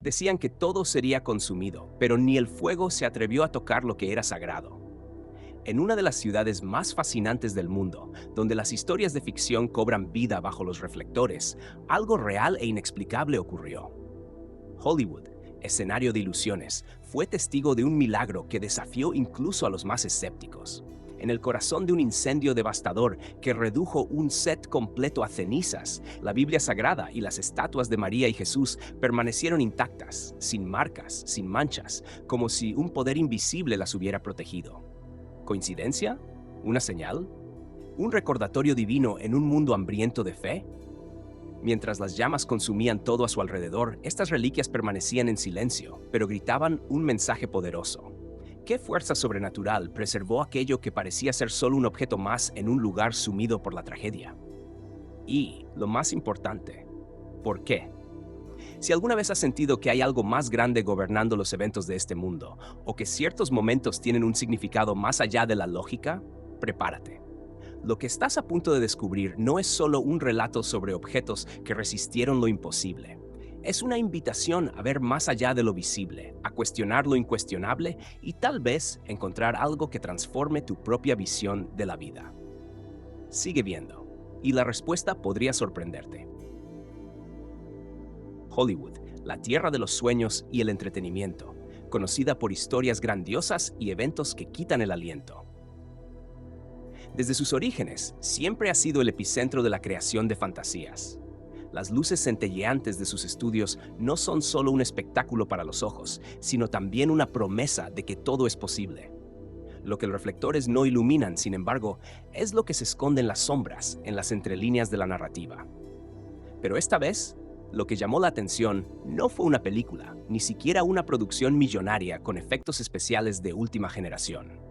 Decían que todo sería consumido, pero ni el fuego se atrevió a tocar lo que era sagrado. En una de las ciudades más fascinantes del mundo, donde las historias de ficción cobran vida bajo los reflectores, algo real e inexplicable ocurrió. Hollywood, escenario de ilusiones, fue testigo de un milagro que desafió incluso a los más escépticos. En el corazón de un incendio devastador que redujo un set completo a cenizas, la Biblia Sagrada y las estatuas de María y Jesús permanecieron intactas, sin marcas, sin manchas, como si un poder invisible las hubiera protegido. ¿Coincidencia? ¿Una señal? ¿Un recordatorio divino en un mundo hambriento de fe? Mientras las llamas consumían todo a su alrededor, estas reliquias permanecían en silencio, pero gritaban un mensaje poderoso. ¿Qué fuerza sobrenatural preservó aquello que parecía ser solo un objeto más en un lugar sumido por la tragedia? Y, lo más importante, ¿por qué? Si alguna vez has sentido que hay algo más grande gobernando los eventos de este mundo, o que ciertos momentos tienen un significado más allá de la lógica, prepárate. Lo que estás a punto de descubrir no es solo un relato sobre objetos que resistieron lo imposible. Es una invitación a ver más allá de lo visible, a cuestionar lo incuestionable y tal vez encontrar algo que transforme tu propia visión de la vida. Sigue viendo, y la respuesta podría sorprenderte. Hollywood, la tierra de los sueños y el entretenimiento, conocida por historias grandiosas y eventos que quitan el aliento. Desde sus orígenes, siempre ha sido el epicentro de la creación de fantasías. Las luces centelleantes de sus estudios no son solo un espectáculo para los ojos, sino también una promesa de que todo es posible. Lo que los reflectores no iluminan, sin embargo, es lo que se esconde en las sombras, en las entrelíneas de la narrativa. Pero esta vez, lo que llamó la atención no fue una película, ni siquiera una producción millonaria con efectos especiales de última generación.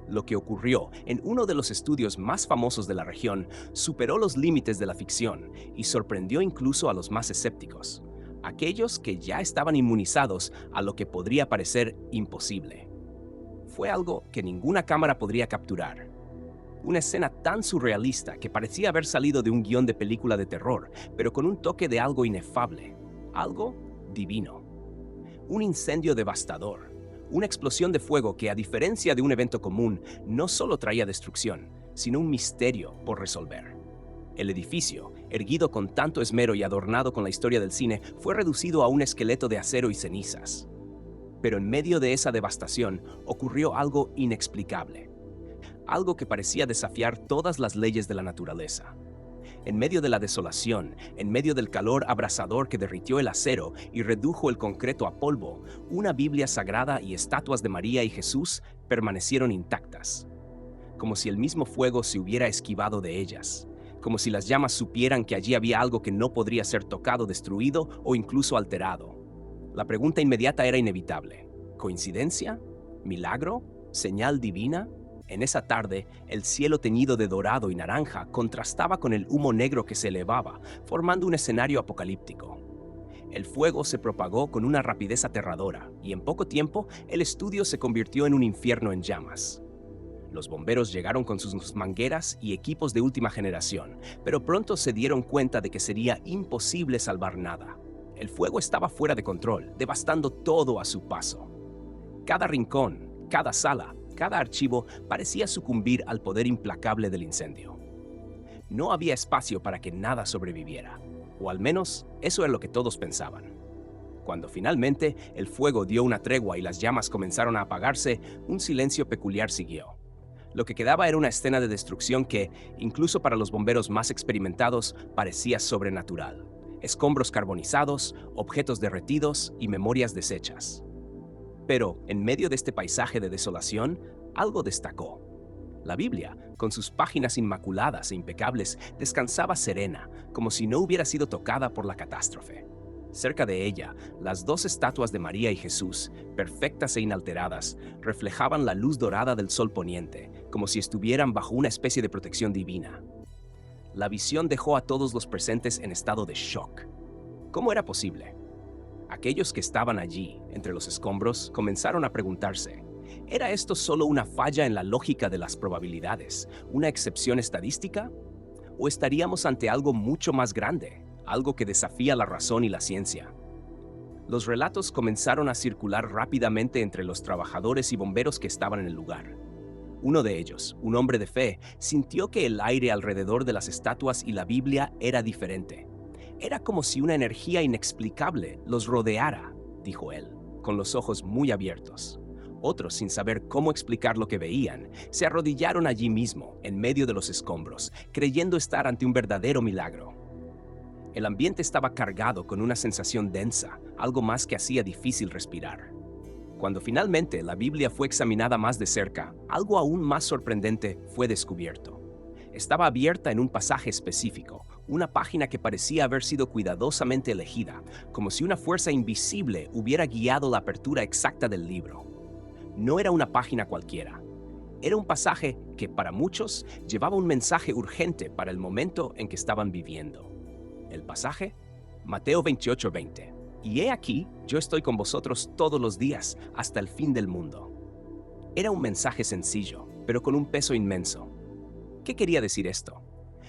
Lo que ocurrió en uno de los estudios más famosos de la región superó los límites de la ficción y sorprendió incluso a los más escépticos, aquellos que ya estaban inmunizados a lo que podría parecer imposible. Fue algo que ninguna cámara podría capturar. Una escena tan surrealista que parecía haber salido de un guión de película de terror, pero con un toque de algo inefable, algo divino. Un incendio devastador. Una explosión de fuego que, a diferencia de un evento común, no solo traía destrucción, sino un misterio por resolver. El edificio, erguido con tanto esmero y adornado con la historia del cine, fue reducido a un esqueleto de acero y cenizas. Pero en medio de esa devastación ocurrió algo inexplicable. Algo que parecía desafiar todas las leyes de la naturaleza. En medio de la desolación, en medio del calor abrasador que derritió el acero y redujo el concreto a polvo, una Biblia sagrada y estatuas de María y Jesús permanecieron intactas. Como si el mismo fuego se hubiera esquivado de ellas. Como si las llamas supieran que allí había algo que no podría ser tocado, destruido o incluso alterado. La pregunta inmediata era inevitable. ¿Coincidencia? ¿Milagro? ¿Señal divina? En esa tarde, el cielo teñido de dorado y naranja contrastaba con el humo negro que se elevaba, formando un escenario apocalíptico. El fuego se propagó con una rapidez aterradora, y en poco tiempo el estudio se convirtió en un infierno en llamas. Los bomberos llegaron con sus mangueras y equipos de última generación, pero pronto se dieron cuenta de que sería imposible salvar nada. El fuego estaba fuera de control, devastando todo a su paso. Cada rincón, cada sala, cada archivo parecía sucumbir al poder implacable del incendio. No había espacio para que nada sobreviviera, o al menos eso es lo que todos pensaban. Cuando finalmente el fuego dio una tregua y las llamas comenzaron a apagarse, un silencio peculiar siguió. Lo que quedaba era una escena de destrucción que, incluso para los bomberos más experimentados, parecía sobrenatural. Escombros carbonizados, objetos derretidos y memorias deshechas. Pero, en medio de este paisaje de desolación, algo destacó. La Biblia, con sus páginas inmaculadas e impecables, descansaba serena, como si no hubiera sido tocada por la catástrofe. Cerca de ella, las dos estatuas de María y Jesús, perfectas e inalteradas, reflejaban la luz dorada del sol poniente, como si estuvieran bajo una especie de protección divina. La visión dejó a todos los presentes en estado de shock. ¿Cómo era posible? Aquellos que estaban allí, entre los escombros, comenzaron a preguntarse, ¿era esto solo una falla en la lógica de las probabilidades, una excepción estadística? ¿O estaríamos ante algo mucho más grande, algo que desafía la razón y la ciencia? Los relatos comenzaron a circular rápidamente entre los trabajadores y bomberos que estaban en el lugar. Uno de ellos, un hombre de fe, sintió que el aire alrededor de las estatuas y la Biblia era diferente. Era como si una energía inexplicable los rodeara, dijo él, con los ojos muy abiertos. Otros, sin saber cómo explicar lo que veían, se arrodillaron allí mismo, en medio de los escombros, creyendo estar ante un verdadero milagro. El ambiente estaba cargado con una sensación densa, algo más que hacía difícil respirar. Cuando finalmente la Biblia fue examinada más de cerca, algo aún más sorprendente fue descubierto. Estaba abierta en un pasaje específico, una página que parecía haber sido cuidadosamente elegida, como si una fuerza invisible hubiera guiado la apertura exacta del libro. No era una página cualquiera. Era un pasaje que para muchos llevaba un mensaje urgente para el momento en que estaban viviendo. El pasaje, Mateo 28:20. Y he aquí, yo estoy con vosotros todos los días hasta el fin del mundo. Era un mensaje sencillo, pero con un peso inmenso. ¿Qué quería decir esto?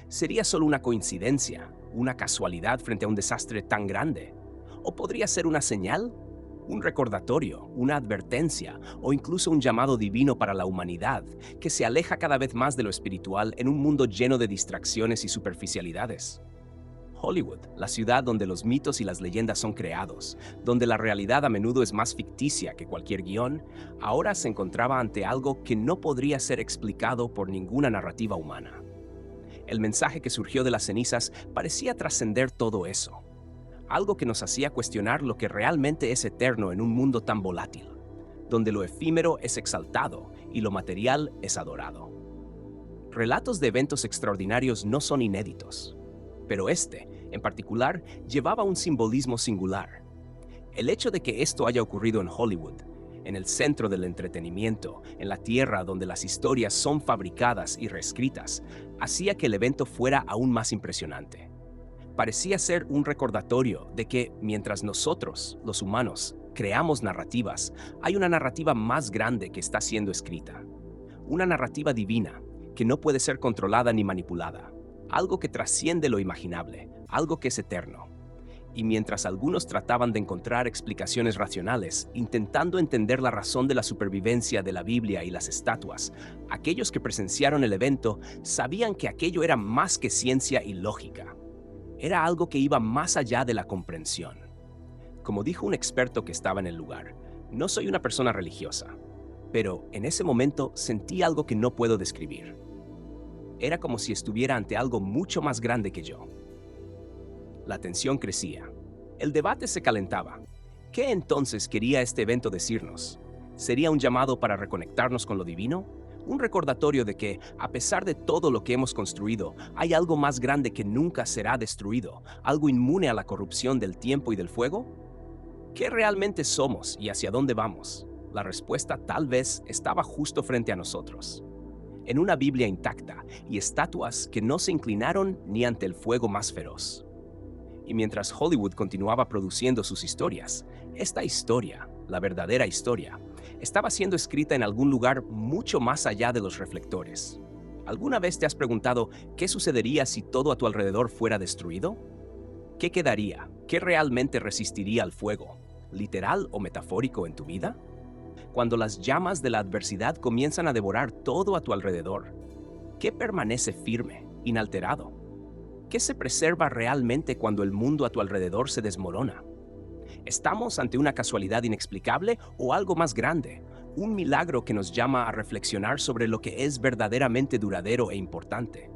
¿Sería solo una coincidencia, una casualidad frente a un desastre tan grande? ¿O podría ser una señal? ¿Un recordatorio, una advertencia o incluso un llamado divino para la humanidad que se aleja cada vez más de lo espiritual en un mundo lleno de distracciones y superficialidades? Hollywood, la ciudad donde los mitos y las leyendas son creados, donde la realidad a menudo es más ficticia que cualquier guión, ahora se encontraba ante algo que no podría ser explicado por ninguna narrativa humana. El mensaje que surgió de las cenizas parecía trascender todo eso, algo que nos hacía cuestionar lo que realmente es eterno en un mundo tan volátil, donde lo efímero es exaltado y lo material es adorado. Relatos de eventos extraordinarios no son inéditos, pero este, en particular, llevaba un simbolismo singular. El hecho de que esto haya ocurrido en Hollywood, en el centro del entretenimiento, en la tierra donde las historias son fabricadas y reescritas, hacía que el evento fuera aún más impresionante. Parecía ser un recordatorio de que, mientras nosotros, los humanos, creamos narrativas, hay una narrativa más grande que está siendo escrita. Una narrativa divina, que no puede ser controlada ni manipulada. Algo que trasciende lo imaginable, algo que es eterno. Y mientras algunos trataban de encontrar explicaciones racionales, intentando entender la razón de la supervivencia de la Biblia y las estatuas, aquellos que presenciaron el evento sabían que aquello era más que ciencia y lógica. Era algo que iba más allá de la comprensión. Como dijo un experto que estaba en el lugar, no soy una persona religiosa, pero en ese momento sentí algo que no puedo describir. Era como si estuviera ante algo mucho más grande que yo. La tensión crecía. El debate se calentaba. ¿Qué entonces quería este evento decirnos? ¿Sería un llamado para reconectarnos con lo divino? ¿Un recordatorio de que, a pesar de todo lo que hemos construido, hay algo más grande que nunca será destruido, algo inmune a la corrupción del tiempo y del fuego? ¿Qué realmente somos y hacia dónde vamos? La respuesta tal vez estaba justo frente a nosotros. En una Biblia intacta y estatuas que no se inclinaron ni ante el fuego más feroz. Y mientras Hollywood continuaba produciendo sus historias, esta historia, la verdadera historia, estaba siendo escrita en algún lugar mucho más allá de los reflectores. ¿Alguna vez te has preguntado qué sucedería si todo a tu alrededor fuera destruido? ¿Qué quedaría? ¿Qué realmente resistiría al fuego? ¿Literal o metafórico en tu vida? Cuando las llamas de la adversidad comienzan a devorar todo a tu alrededor, ¿qué permanece firme, inalterado? ¿Qué se preserva realmente cuando el mundo a tu alrededor se desmorona? ¿Estamos ante una casualidad inexplicable o algo más grande? Un milagro que nos llama a reflexionar sobre lo que es verdaderamente duradero e importante.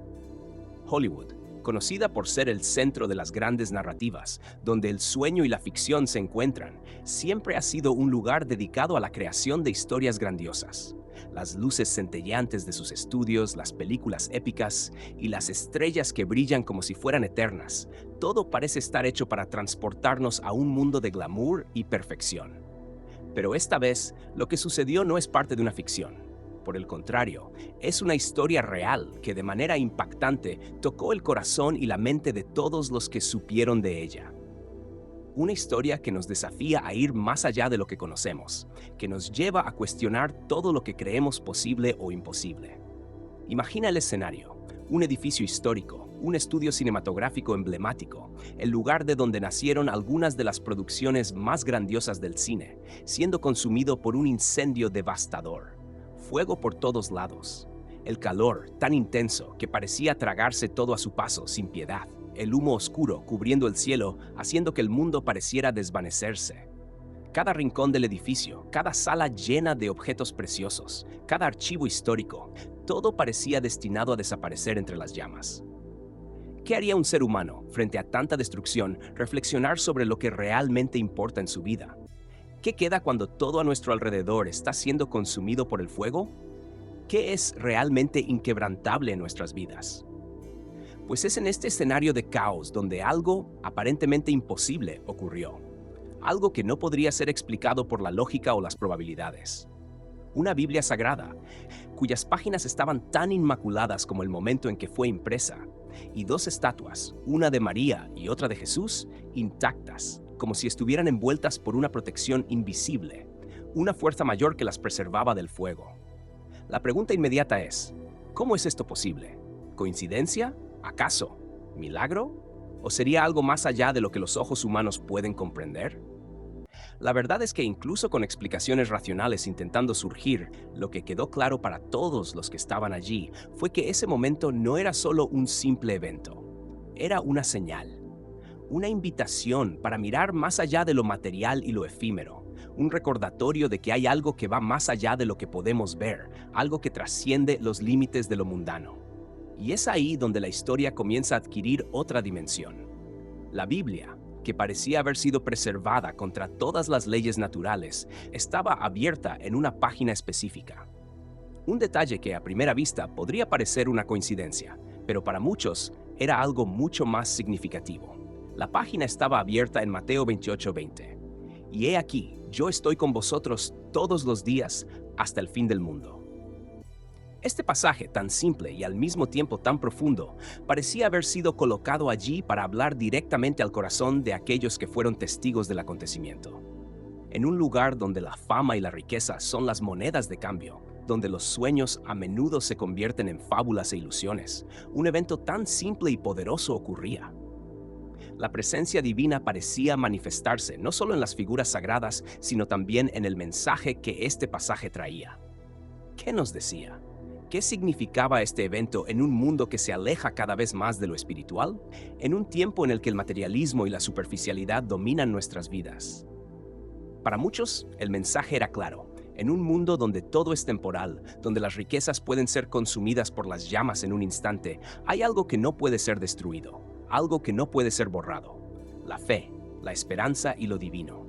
Hollywood, conocida por ser el centro de las grandes narrativas, donde el sueño y la ficción se encuentran, siempre ha sido un lugar dedicado a la creación de historias grandiosas. Las luces centelleantes de sus estudios, las películas épicas y las estrellas que brillan como si fueran eternas, todo parece estar hecho para transportarnos a un mundo de glamour y perfección. Pero esta vez, lo que sucedió no es parte de una ficción. Por el contrario, es una historia real que de manera impactante tocó el corazón y la mente de todos los que supieron de ella. Una historia que nos desafía a ir más allá de lo que conocemos, que nos lleva a cuestionar todo lo que creemos posible o imposible. Imagina el escenario, un edificio histórico, un estudio cinematográfico emblemático, el lugar de donde nacieron algunas de las producciones más grandiosas del cine, siendo consumido por un incendio devastador. Fuego por todos lados. El calor tan intenso que parecía tragarse todo a su paso sin piedad. El humo oscuro cubriendo el cielo, haciendo que el mundo pareciera desvanecerse. Cada rincón del edificio, cada sala llena de objetos preciosos, cada archivo histórico, todo parecía destinado a desaparecer entre las llamas. ¿Qué haría un ser humano frente a tanta destrucción reflexionar sobre lo que realmente importa en su vida? ¿Qué queda cuando todo a nuestro alrededor está siendo consumido por el fuego? ¿Qué es realmente inquebrantable en nuestras vidas? Pues es en este escenario de caos donde algo aparentemente imposible ocurrió. Algo que no podría ser explicado por la lógica o las probabilidades. Una Biblia sagrada, cuyas páginas estaban tan inmaculadas como el momento en que fue impresa, y dos estatuas, una de María y otra de Jesús, intactas, como si estuvieran envueltas por una protección invisible, una fuerza mayor que las preservaba del fuego. La pregunta inmediata es, ¿cómo es esto posible? ¿Coincidencia? ¿Acaso? ¿Milagro? ¿O sería algo más allá de lo que los ojos humanos pueden comprender? La verdad es que incluso con explicaciones racionales intentando surgir, lo que quedó claro para todos los que estaban allí fue que ese momento no era solo un simple evento. Era una señal, una invitación para mirar más allá de lo material y lo efímero, un recordatorio de que hay algo que va más allá de lo que podemos ver, algo que trasciende los límites de lo mundano. Y es ahí donde la historia comienza a adquirir otra dimensión. La Biblia, que parecía haber sido preservada contra todas las leyes naturales, estaba abierta en una página específica. Un detalle que a primera vista podría parecer una coincidencia, pero para muchos era algo mucho más significativo. La página estaba abierta en Mateo 28:20. Y he aquí, yo estoy con vosotros todos los días hasta el fin del mundo. Este pasaje tan simple y al mismo tiempo tan profundo parecía haber sido colocado allí para hablar directamente al corazón de aquellos que fueron testigos del acontecimiento. En un lugar donde la fama y la riqueza son las monedas de cambio, donde los sueños a menudo se convierten en fábulas e ilusiones, un evento tan simple y poderoso ocurría. La presencia divina parecía manifestarse no solo en las figuras sagradas, sino también en el mensaje que este pasaje traía. ¿Qué nos decía? ¿Qué significaba este evento en un mundo que se aleja cada vez más de lo espiritual? En un tiempo en el que el materialismo y la superficialidad dominan nuestras vidas. Para muchos, el mensaje era claro. En un mundo donde todo es temporal, donde las riquezas pueden ser consumidas por las llamas en un instante, hay algo que no puede ser destruido, algo que no puede ser borrado. La fe, la esperanza y lo divino.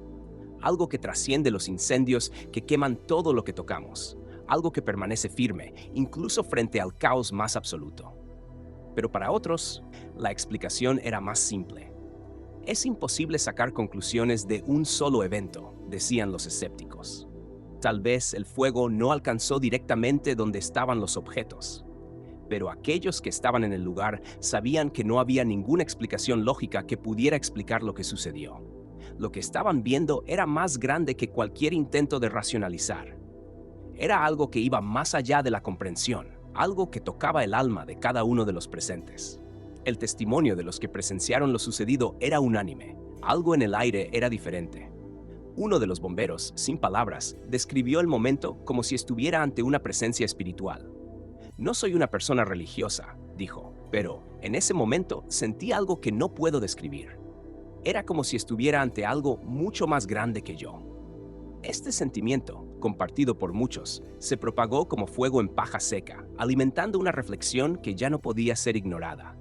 Algo que trasciende los incendios que queman todo lo que tocamos. Algo que permanece firme, incluso frente al caos más absoluto. Pero para otros, la explicación era más simple. Es imposible sacar conclusiones de un solo evento, decían los escépticos. Tal vez el fuego no alcanzó directamente donde estaban los objetos, pero aquellos que estaban en el lugar sabían que no había ninguna explicación lógica que pudiera explicar lo que sucedió. Lo que estaban viendo era más grande que cualquier intento de racionalizar. Era algo que iba más allá de la comprensión, algo que tocaba el alma de cada uno de los presentes. El testimonio de los que presenciaron lo sucedido era unánime. Algo en el aire era diferente. Uno de los bomberos, sin palabras, describió el momento como si estuviera ante una presencia espiritual. No soy una persona religiosa, dijo, pero en ese momento sentí algo que no puedo describir. Era como si estuviera ante algo mucho más grande que yo. Este sentimiento, compartido por muchos, se propagó como fuego en paja seca, alimentando una reflexión que ya no podía ser ignorada.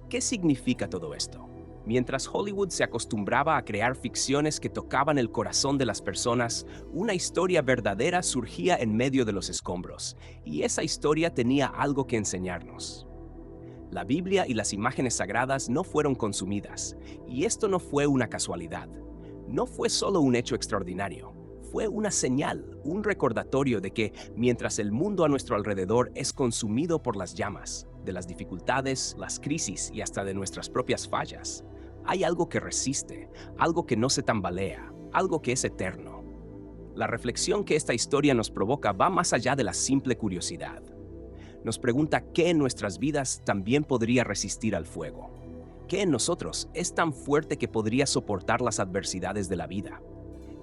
¿Qué significa todo esto? Mientras Hollywood se acostumbraba a crear ficciones que tocaban el corazón de las personas, una historia verdadera surgía en medio de los escombros, y esa historia tenía algo que enseñarnos. La Biblia y las imágenes sagradas no fueron consumidas, y esto no fue una casualidad. No fue solo un hecho extraordinario. Fue una señal, un recordatorio de que, mientras el mundo a nuestro alrededor es consumido por las llamas, de las dificultades, las crisis y hasta de nuestras propias fallas, hay algo que resiste, algo que no se tambalea, algo que es eterno. La reflexión que esta historia nos provoca va más allá de la simple curiosidad. Nos pregunta qué en nuestras vidas también podría resistir al fuego. ¿Qué en nosotros es tan fuerte que podría soportar las adversidades de la vida?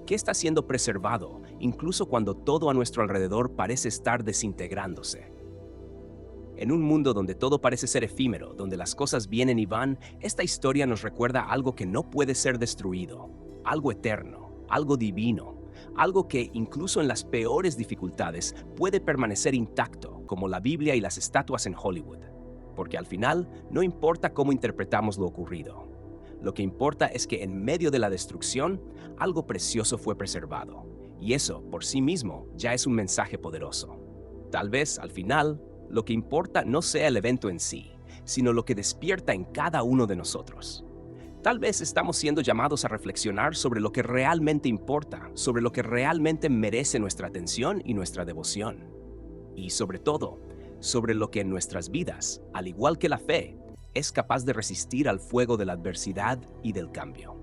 ¿Qué está siendo preservado incluso cuando todo a nuestro alrededor parece estar desintegrándose? En un mundo donde todo parece ser efímero, donde las cosas vienen y van, esta historia nos recuerda algo que no puede ser destruido, algo eterno, algo divino, algo que incluso en las peores dificultades puede permanecer intacto, como la Biblia y las estatuas en Hollywood. Porque al final no importa cómo interpretamos lo ocurrido. Lo que importa es que en medio de la destrucción, algo precioso fue preservado. Y eso, por sí mismo, ya es un mensaje poderoso. Tal vez, al final, lo que importa no sea el evento en sí, sino lo que despierta en cada uno de nosotros. Tal vez estamos siendo llamados a reflexionar sobre lo que realmente importa, sobre lo que realmente merece nuestra atención y nuestra devoción. Y sobre todo, sobre lo que en nuestras vidas, al igual que la fe, es capaz de resistir al fuego de la adversidad y del cambio.